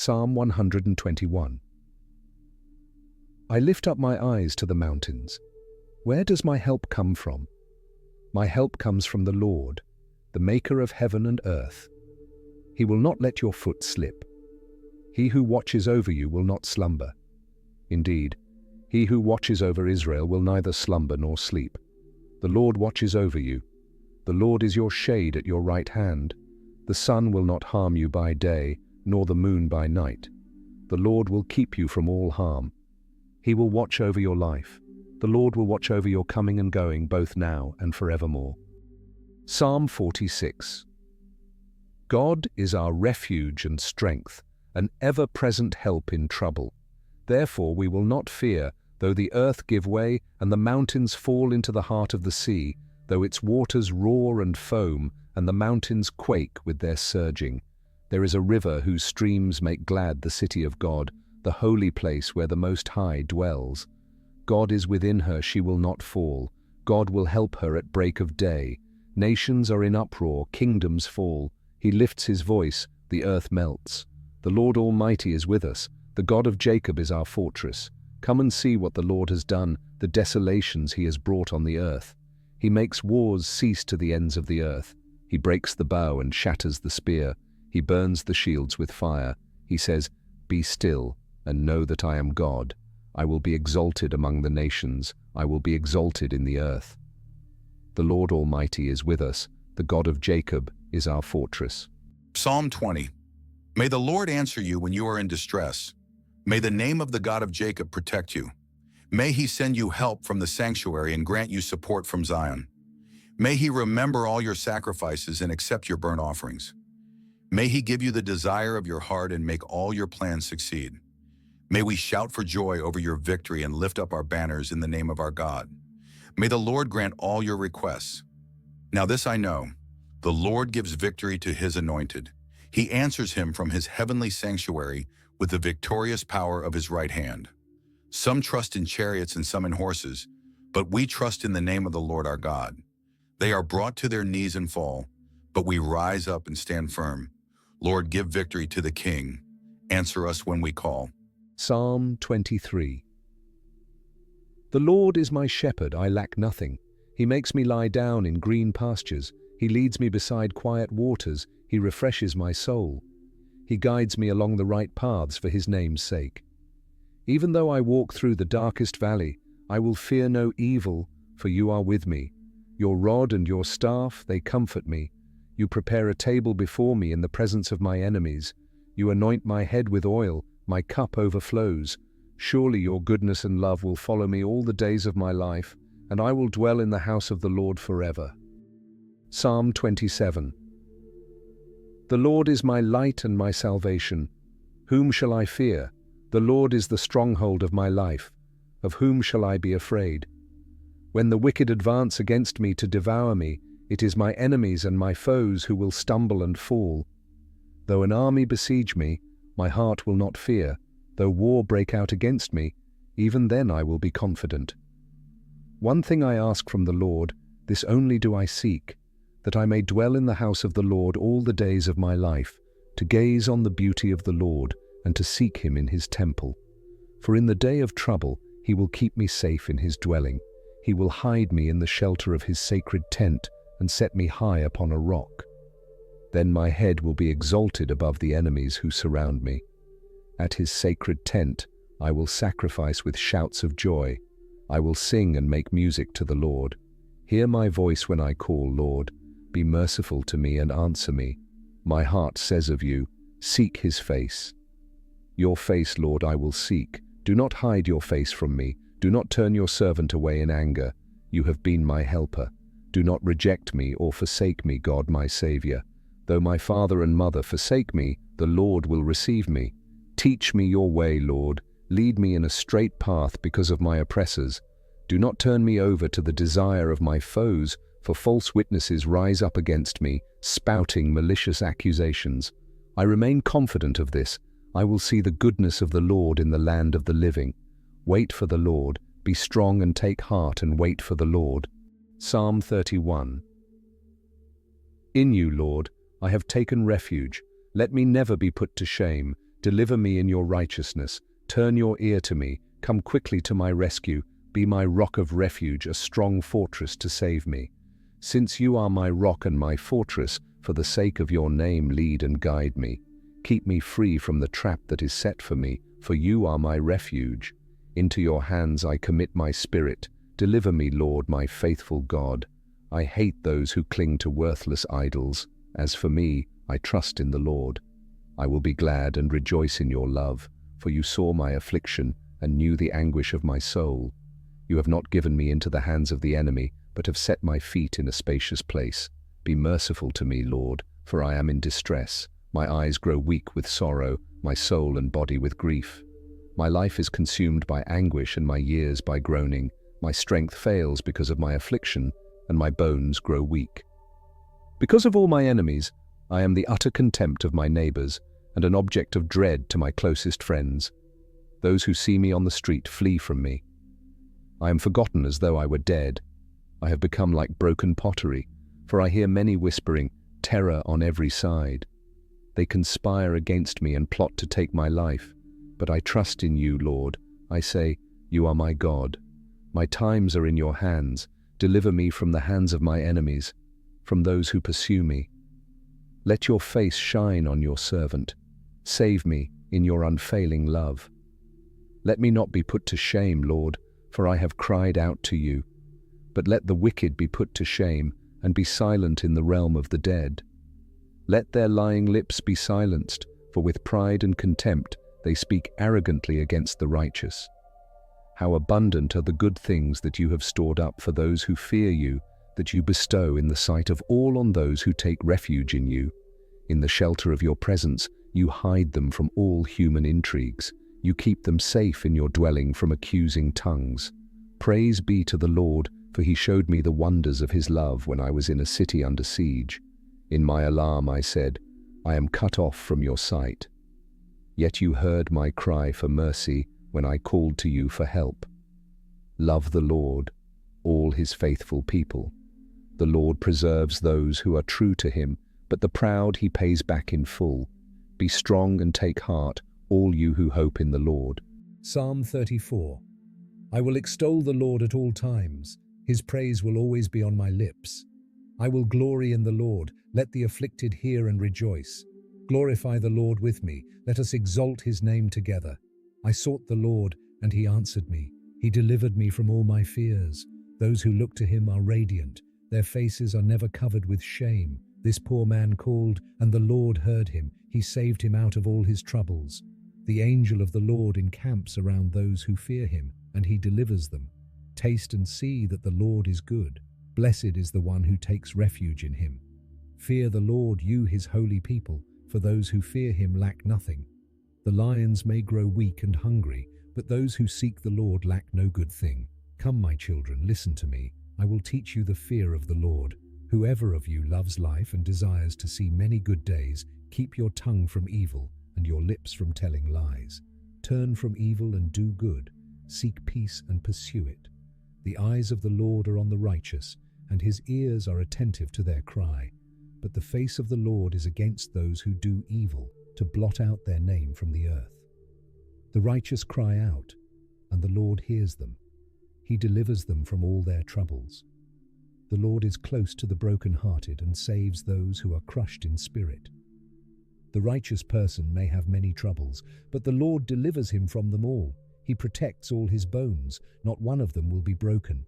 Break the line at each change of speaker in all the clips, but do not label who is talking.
Psalm 121. I lift up my eyes to the mountains. Where does my help come from? My help comes from the Lord, the maker of heaven and earth. He will not let your foot slip. He who watches over you will not slumber. Indeed, he who watches over Israel will neither slumber nor sleep. The Lord watches over you. The Lord is your shade at your right hand. The sun will not harm you by day, nor the moon by night. The Lord will keep you from all harm. He will watch over your life. The Lord will watch over your coming and going, both now and forevermore. Psalm 46. God is our refuge and strength, an ever-present help in trouble. Therefore we will not fear, though the earth give way and the mountains fall into the heart of the sea, though its waters roar and foam, and the mountains quake with their surging. There is a river whose streams make glad the city of God, the holy place where the Most High dwells. God is within her, she will not fall. God will help her at break of day. Nations are in uproar, kingdoms fall. He lifts his voice, the earth melts. The Lord Almighty is with us. The God of Jacob is our fortress. Come and see what the Lord has done, the desolations he has brought on the earth. He makes wars cease to the ends of the earth. He breaks the bow and shatters the spear. He burns the shields with fire. He says, "Be still, and know that I am God. I will be exalted among the nations. I will be exalted in the earth." The Lord Almighty is with us. The God of Jacob is our fortress.
Psalm 20. May the Lord answer you when you are in distress. May the name of the God of Jacob protect you. May he send you help from the sanctuary and grant you support from Zion. May he remember all your sacrifices and accept your burnt offerings. May he give you the desire of your heart and make all your plans succeed. May we shout for joy over your victory and lift up our banners in the name of our God. May the Lord grant all your requests. Now this I know, the Lord gives victory to his anointed. He answers him from his heavenly sanctuary with the victorious power of his right hand. Some trust in chariots and some in horses, but we trust in the name of the Lord our God. They are brought to their knees and fall, but we rise up and stand firm. Lord, give victory to the King. Answer us when we call.
Psalm 23. The Lord is my shepherd, I lack nothing. He makes me lie down in green pastures. He leads me beside quiet waters. He refreshes my soul. He guides me along the right paths for his name's sake. Even though I walk through the darkest valley, I will fear no evil, for you are with me. Your rod and your staff, they comfort me. You prepare a table before me in the presence of my enemies. You anoint my head with oil, my cup overflows. Surely your goodness and love will follow me all the days of my life, and I will dwell in the house of the Lord forever. Psalm 27. The Lord is my light and my salvation. Whom shall I fear? The Lord is the stronghold of my life. Of whom shall I be afraid? When the wicked advance against me to devour me, it is my enemies and my foes who will stumble and fall. Though an army besiege me, my heart will not fear. Though war break out against me, even then I will be confident. One thing I ask from the Lord, this only do I seek, that I may dwell in the house of the Lord all the days of my life, to gaze on the beauty of the Lord and to seek him in his temple. For in the day of trouble he will keep me safe in his dwelling. He will hide me in the shelter of his sacred tent and set me high upon a rock. Then my head will be exalted above the enemies who surround me. At his sacred tent I will sacrifice with shouts of joy. I will sing and make music to the Lord. Hear my voice when I call, Lord. Be merciful to me and answer me. My heart says of you, seek his face. Your face, Lord, I will seek. Do not hide your face from me. Do not turn your servant away in anger. You have been my helper. Do not reject me or forsake me, God my Savior. Though my father and mother forsake me, the Lord will receive me. Teach me your way, Lord. Lead me in a straight path because of my oppressors. Do not turn me over to the desire of my foes, for false witnesses rise up against me, spouting malicious accusations. I remain confident of this. I will see the goodness of the Lord in the land of the living. Wait for the Lord. Be strong and take heart and wait for the Lord. Psalm 31. In you, Lord, I have taken refuge. Let me never be put to shame. Deliver me in your righteousness. Turn your ear to me. Come quickly to my rescue. Be my rock of refuge, a strong fortress to save me. Since you are my rock and my fortress, for the sake of your name lead and guide me. Keep me free from the trap that is set for me, for you are my refuge. Into your hands I commit my spirit. Deliver me, Lord, my faithful God. I hate those who cling to worthless idols. As for me, I trust in the Lord. I will be glad and rejoice in your love, for you saw my affliction and knew the anguish of my soul. You have not given me into the hands of the enemy, but have set my feet in a spacious place. Be merciful to me, Lord, for I am in distress. My eyes grow weak with sorrow, my soul and body with grief. My life is consumed by anguish and my years by groaning. My strength fails because of my affliction, and my bones grow weak. Because of all my enemies, I am the utter contempt of my neighbors, and an object of dread to my closest friends. Those who see me on the street flee from me. I am forgotten as though I were dead. I have become like broken pottery, for I hear many whispering, terror on every side. They conspire against me and plot to take my life. But I trust in you, Lord. I say, you are my God. My times are in your hands. Deliver me from the hands of my enemies, from those who pursue me. Let your face shine on your servant. Save me in your unfailing love. Let me not be put to shame, Lord, for I have cried out to you. But let the wicked be put to shame and be silent in the realm of the dead. Let their lying lips be silenced, for with pride and contempt they speak arrogantly against the righteous. How abundant are the good things that you have stored up for those who fear you, that you bestow in the sight of all on those who take refuge in you. In the shelter of your presence, you hide them from all human intrigues. You keep them safe in your dwelling from accusing tongues. Praise be to the Lord, for he showed me the wonders of his love when I was in a city under siege. In my alarm I said, I am cut off from your sight. Yet you heard my cry for mercy when I called to you for help. Love the Lord, all his faithful people. The Lord preserves those who are true to him, but the proud he pays back in full. Be strong and take heart, all you who hope in the Lord.
Psalm 34. I will extol the Lord at all times. His praise will always be on my lips. I will glory in the Lord. Let the afflicted hear and rejoice. Glorify the Lord with me. Let us exalt his name together. I sought the Lord, and he answered me. He delivered me from all my fears. Those who look to him are radiant. Their faces are never covered with shame. This poor man called, and the Lord heard him. He saved him out of all his troubles. The angel of the Lord encamps around those who fear him, and he delivers them. Taste and see that the Lord is good. Blessed is the one who takes refuge in him. Fear the Lord, you his holy people, for those who fear him lack nothing. The lions may grow weak and hungry, but those who seek the Lord lack no good thing. Come, my children, listen to me. I will teach you the fear of the Lord. Whoever of you loves life and desires to see many good days, keep your tongue from evil and your lips from telling lies. Turn from evil and do good. Seek peace and pursue it. The eyes of the Lord are on the righteous, and his ears are attentive to their cry. But the face of the Lord is against those who do evil, to blot out their name from the earth. The righteous cry out, and the Lord hears them. He delivers them from all their troubles. The Lord is close to the broken-hearted and saves those who are crushed in spirit. The righteous person may have many troubles, but the Lord delivers him from them all. He protects all his bones, not one of them will be broken.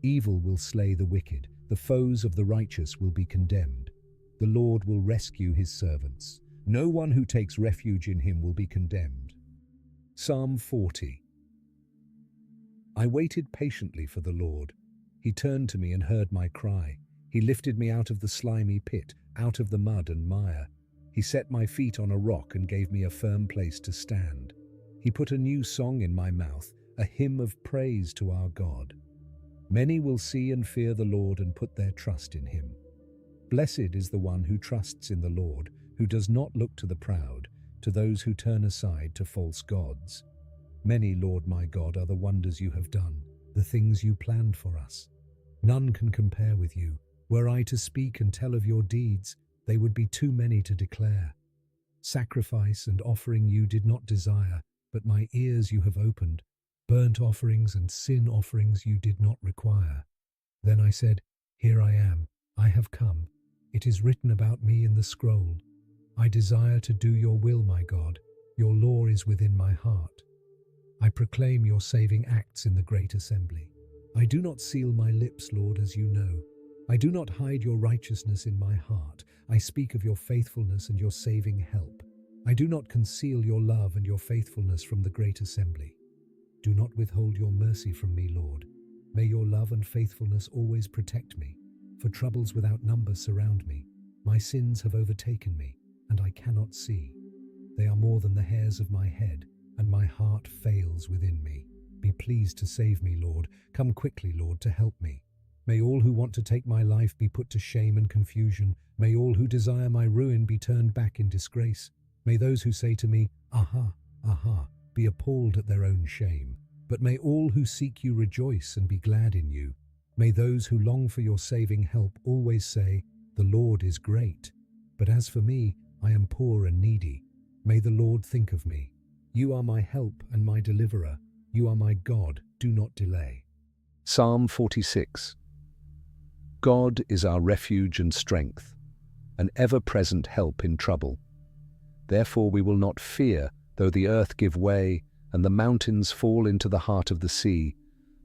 Evil will slay the wicked, the foes of the righteous will be condemned. The Lord will rescue his servants. No one who takes refuge in him will be condemned. Psalm 40. I waited patiently for the Lord. He turned to me and heard my cry. He lifted me out of the slimy pit, out of the mud and mire. He set my feet on a rock and gave me a firm place to stand. He put a new song in my mouth, a hymn of praise to our God. Many will see and fear the Lord and put their trust in him. Blessed is the one who trusts in the Lord, who does not look to the proud, to those who turn aside to false gods. Many, Lord my God, are the wonders you have done, the things you planned for us. None can compare with you. Were I to speak and tell of your deeds, they would be too many to declare. Sacrifice and offering you did not desire, but my ears you have opened. Burnt offerings and sin offerings you did not require. Then I said, Here I am, I have come. It is written about me in the scroll. I desire to do your will, my God. Your law is within my heart. I proclaim your saving acts in the great assembly. I do not seal my lips, Lord, as you know. I do not hide your righteousness in my heart. I speak of your faithfulness and your saving help. I do not conceal your love and your faithfulness from the great assembly. Do not withhold your mercy from me, Lord. May your love and faithfulness always protect me, for troubles without number surround me. My sins have overtaken me, and I cannot see. They are more than the hairs of my head, and my heart fails within me. Be pleased to save me, Lord. Come quickly, Lord, to help me. May all who want to take my life be put to shame and confusion. May all who desire my ruin be turned back in disgrace. May those who say to me, Aha, aha, be appalled at their own shame. But may all who seek you rejoice and be glad in you. May those who long for your saving help always say, The Lord is great. But as for me, I am poor and needy. May the Lord think of me. You are my help and my deliverer. You are my God. Do not delay.
Psalm 46. God is our refuge and strength, an ever-present help in trouble. Therefore we will not fear, though the earth give way, and the mountains fall into the heart of the sea,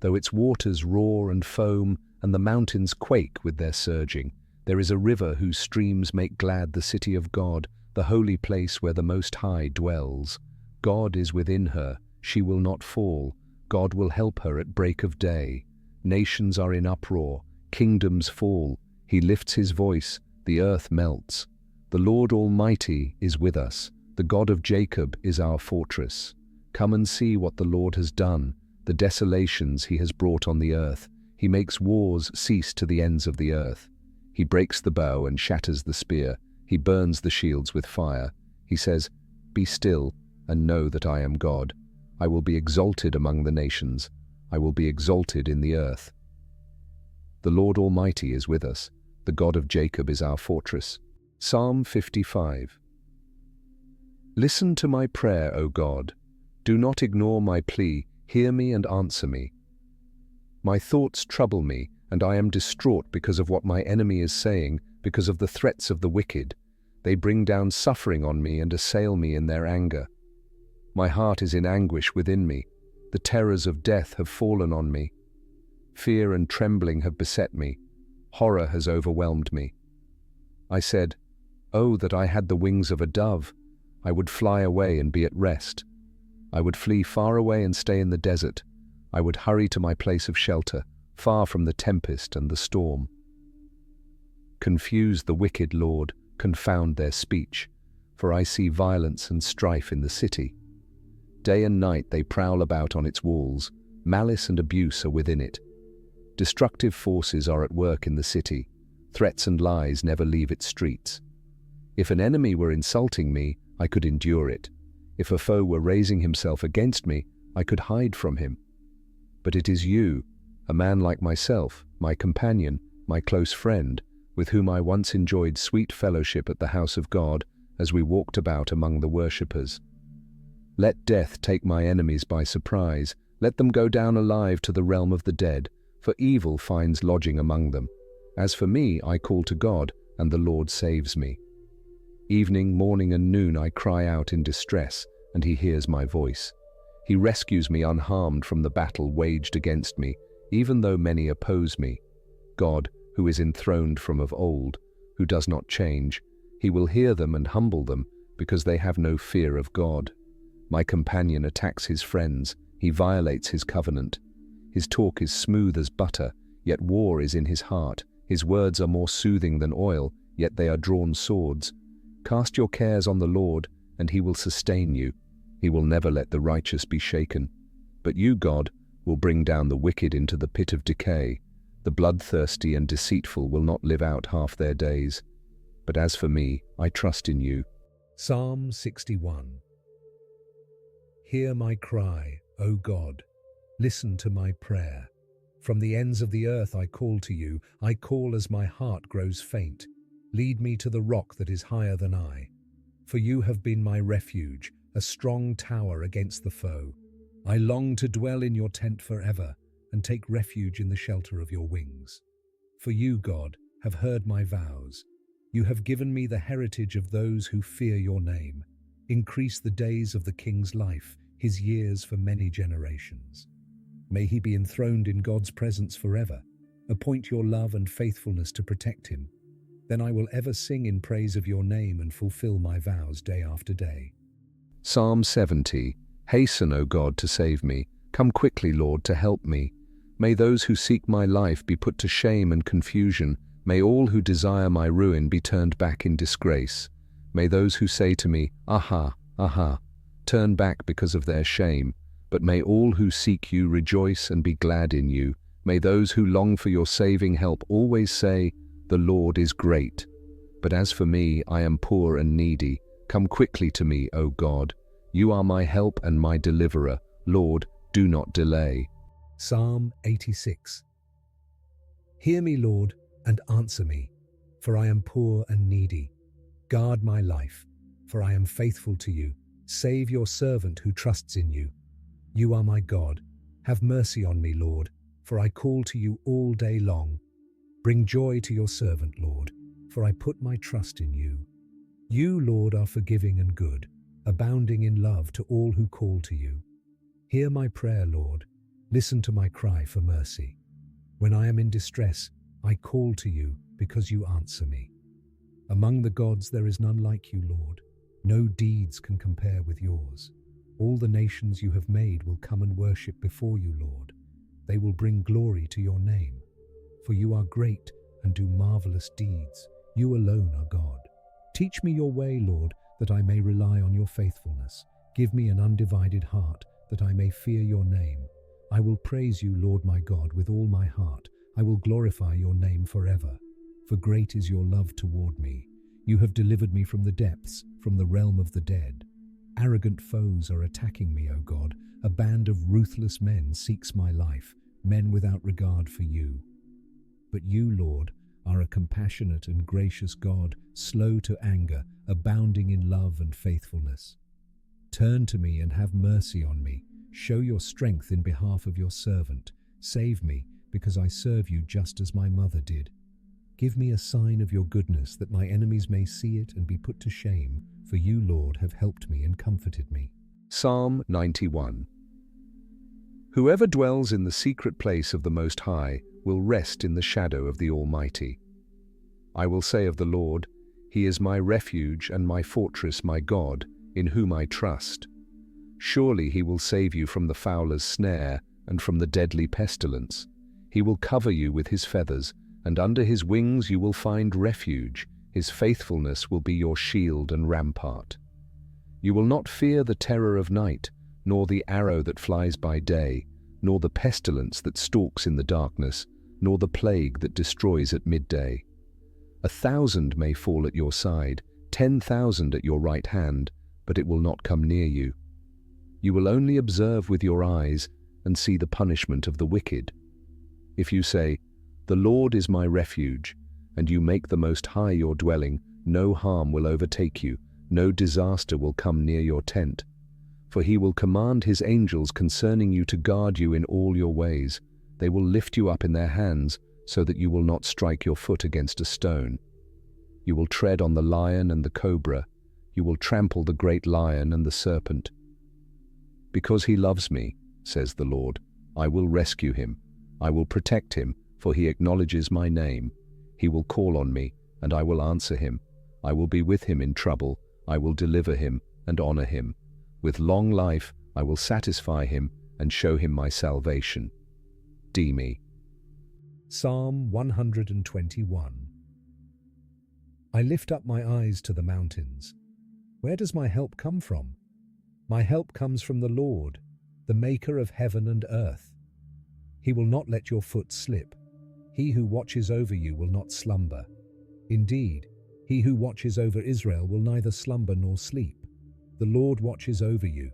though its waters roar and foam, and the mountains quake with their surging. There is a river whose streams make glad the city of God, the holy place where the Most High dwells. God is within her, she will not fall. God will help her at break of day. Nations are in uproar, kingdoms fall. He lifts his voice, the earth melts. The Lord Almighty is with us. The God of Jacob is our fortress. Come and see what the Lord has done, the desolations he has brought on the earth. He makes wars cease to the ends of the earth. He breaks the bow and shatters the spear. He burns the shields with fire. He says, Be still and know that I am God. I will be exalted among the nations. I will be exalted in the earth. The Lord Almighty is with us. The God of Jacob is our fortress. Psalm 55. Listen to my prayer, O God. Do not ignore my plea. Hear me and answer me. My thoughts trouble me, and I am distraught because of what my enemy is saying, because of the threats of the wicked. They bring down suffering on me and assail me in their anger. My heart is in anguish within me. The terrors of death have fallen on me. Fear and trembling have beset me. Horror has overwhelmed me. I said, Oh, that I had the wings of a dove! I would fly away and be at rest. I would flee far away and stay in the desert. I would hurry to my place of shelter, far from the tempest and the storm. Confuse the wicked, Lord, confound their speech, for I see violence and strife in the city. Day and night they prowl about on its walls. Malice and abuse are within it. Destructive forces are at work in the city. Threats and lies never leave its streets. If an enemy were insulting me, I could endure it. If a foe were raising himself against me, I could hide from him. But it is you, a man like myself, my companion, my close friend, with whom I once enjoyed sweet fellowship at the house of God as we walked about among the worshippers. Let death take my enemies by surprise. Let them go down alive to the realm of the dead, for evil finds lodging among them. As for me, I call to God, and the Lord saves me. Evening, morning, and noon I cry out in distress, and he hears my voice. He rescues me unharmed from the battle waged against me, even though many oppose me. God, who is enthroned from of old, who does not change, he will hear them and humble them, because they have no fear of God. My companion attacks his friends, he violates his covenant. His talk is smooth as butter, yet war is in his heart. His words are more soothing than oil, yet they are drawn swords. Cast your cares on the Lord, and he will sustain you. He will never let the righteous be shaken. But you, God, will bring down the wicked into the pit of decay. The bloodthirsty and deceitful will not live out half their days. But as for me, I trust in you.
Psalm 61. Hear my cry, O God. Listen to my prayer. From the ends of the earth I call to you. I call as my heart grows faint. Lead me to the rock that is higher than I. For you have been my refuge, a strong tower against the foe. I long to dwell in your tent forever and take refuge in the shelter of your wings. For you, God, have heard my vows. You have given me the heritage of those who fear your name. Increase the days of the king's life, his years for many generations. May he be enthroned in God's presence forever. Appoint your love and faithfulness to protect him. Then I will ever sing in praise of your name and fulfill my vows day after day.
Psalm 70. Hasten, O God, to save me. Come quickly, Lord, to help me. May those who seek my life be put to shame and confusion. May all who desire my ruin be turned back in disgrace. May those who say to me, Aha, aha, turn back because of their shame. But may all who seek you rejoice and be glad in you. May those who long for your saving help always say, The Lord is great. But as for me, I am poor and needy. Come quickly to me, O God. You are my help and my deliverer. Lord, do not delay.
Psalm 86. Hear me, Lord, and answer me, for I am poor and needy. Guard my life, for I am faithful to you. Save your servant who trusts in you. You are my God. Have mercy on me, Lord, for I call to you all day long. Bring joy to your servant, Lord, for I put my trust in you. You, Lord, are forgiving and good, abounding in love to all who call to you. Hear my prayer, Lord. Listen to my cry for mercy. When I am in distress, I call to you because you answer me. Among the gods there is none like you, Lord. No deeds can compare with yours. All the nations you have made will come and worship before you, Lord. They will bring glory to your name. For you are great and do marvelous deeds. You alone are God. Teach me your way, Lord, that I may rely on your faithfulness. Give me an undivided heart, that I may fear your name. I will praise you, Lord my God, with all my heart. I will glorify your name forever. For great is your love toward me. You have delivered me from the depths, from the realm of the dead. Arrogant foes are attacking me, O God. A band of ruthless men seeks my life, men without regard for you. But you, Lord, are a compassionate and gracious God, slow to anger, abounding in love and faithfulness. Turn to me and have mercy on me. Show your strength in behalf of your servant. Save me, because I serve you just as my mother did. Give me a sign of your goodness, that my enemies may see it and be put to shame, for you, Lord, have helped me and comforted me.
Psalm 91. Whoever dwells in the secret place of the Most High will rest in the shadow of the Almighty. I will say of the Lord, He is my refuge and my fortress, my God, in whom I trust. Surely He will save you from the fowler's snare and from the deadly pestilence. He will cover you with His feathers, and under His wings you will find refuge. His faithfulness will be your shield and rampart. You will not fear the terror of night, nor the arrow that flies by day, nor the pestilence that stalks in the darkness, nor the plague that destroys at midday. 1,000 may fall at your side, 10,000 at your right hand, but it will not come near you. You will only observe with your eyes and see the punishment of the wicked. If you say, The Lord is my refuge, and you make the Most High your dwelling, no harm will overtake you, no disaster will come near your tent. For He will command His angels concerning you to guard you in all your ways. They will lift you up in their hands, so that you will not strike your foot against a stone. You will tread on the lion and the cobra. You will trample the great lion and the serpent. Because He loves me, says the Lord, I will rescue Him. I will protect Him, for He acknowledges my name. He will call on me, and I will answer Him. I will be with Him in trouble. I will deliver Him and honor Him. With long life I will satisfy Him and show Him my salvation. Me.
Psalm 121. I lift up my eyes to the mountains. Where does my help come from? My help comes from the Lord, the maker of heaven and earth. He will not let your foot slip. He who watches over you will not slumber. Indeed, He who watches over Israel will neither slumber nor sleep. The Lord watches over you.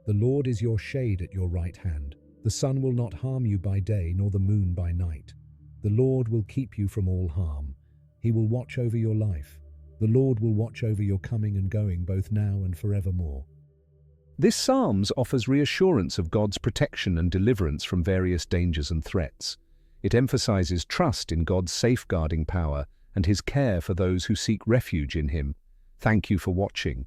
The Lord is your shade at your right hand. The sun will not harm you by day, nor the moon by night. The Lord will keep you from all harm. He will watch over your life. The Lord will watch over your coming and going both now and forevermore.
This Psalms offers reassurance of God's protection and deliverance from various dangers and threats. It emphasizes trust in God's safeguarding power and His care for those who seek refuge in Him. Thank you for watching.